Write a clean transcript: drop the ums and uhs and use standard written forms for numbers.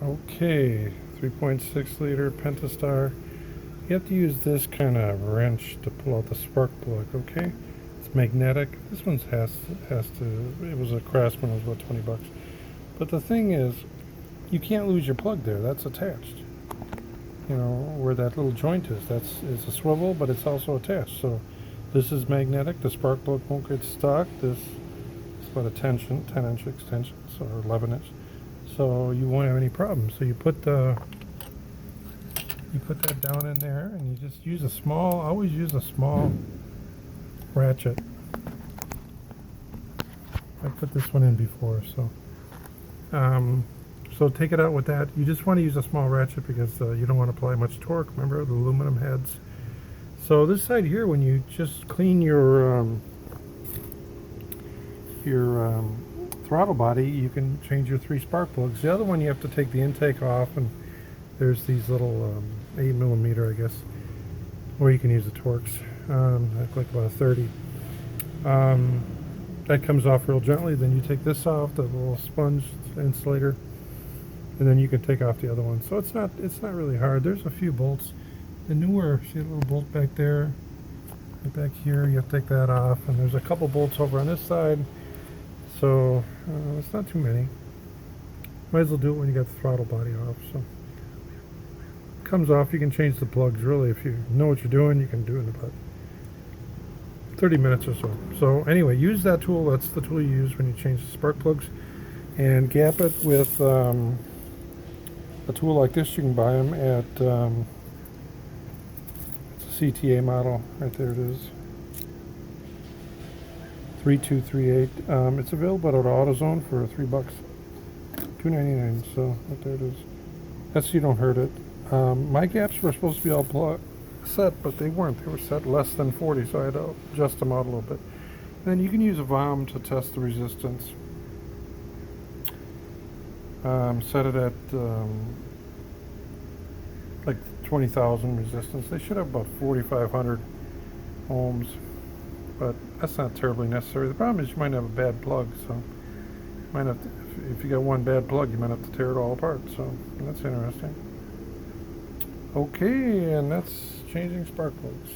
Okay, 3.6 liter Pentastar. You have to use this kind of wrench to pull out the spark plug, okay? It's magnetic. This one's has to, it was a Craftsman, it was about 20 bucks. But the thing is, you can't lose your plug there. That's attached. You know, where that little joint is, it's a swivel, but it's also attached. So this is magnetic. The spark plug won't get stuck. This is about a 10-inch extension, so, or 11-inch. So you won't have any problems. So you put that down in there, and you just use a small. Always use a small ratchet. I put this one in before, so so take it out with that. You just want to use a small ratchet because you don't want to apply much torque. Remember the aluminum heads. So this side here, when you just clean your throttle body, you can change your 3 spark plugs. The other one, you have to take the intake off, and there's these little 8mm, I guess, or you can use the Torx, like about a 30. That comes off real gently. Then you take this off, the little sponge insulator, and then you can take off the other one. So it's not really hard. There's a few bolts. The newer, see a little bolt back there, right back here. You have to take that off, and there's a couple bolts over on this side. So it's not too many. Might as well do it when you got the throttle body off. So it comes off. You can change the plugs. Really, if you know what you're doing, you can do it in about 30 minutes or so. So anyway, use that tool. That's the tool you use when you change the spark plugs, and gap it with a tool like this. You can buy them at it's a CTA model. Right there it is. 3238. It's available at AutoZone for $3, $2.99. So right there it is. That's so you don't hurt it. My gaps were supposed to be all set, but they weren't. They were set less than 40, so I had to adjust them out a little bit. And then you can use a VOM to test the resistance. Set it at like 20,000 resistance. They should have about 4,500 ohms. But that's not terribly necessary. The problem is you might have a bad plug, so you might have to, if you got one bad plug, you might have to tear it all apart. So that's interesting. Okay, and that's changing spark plugs.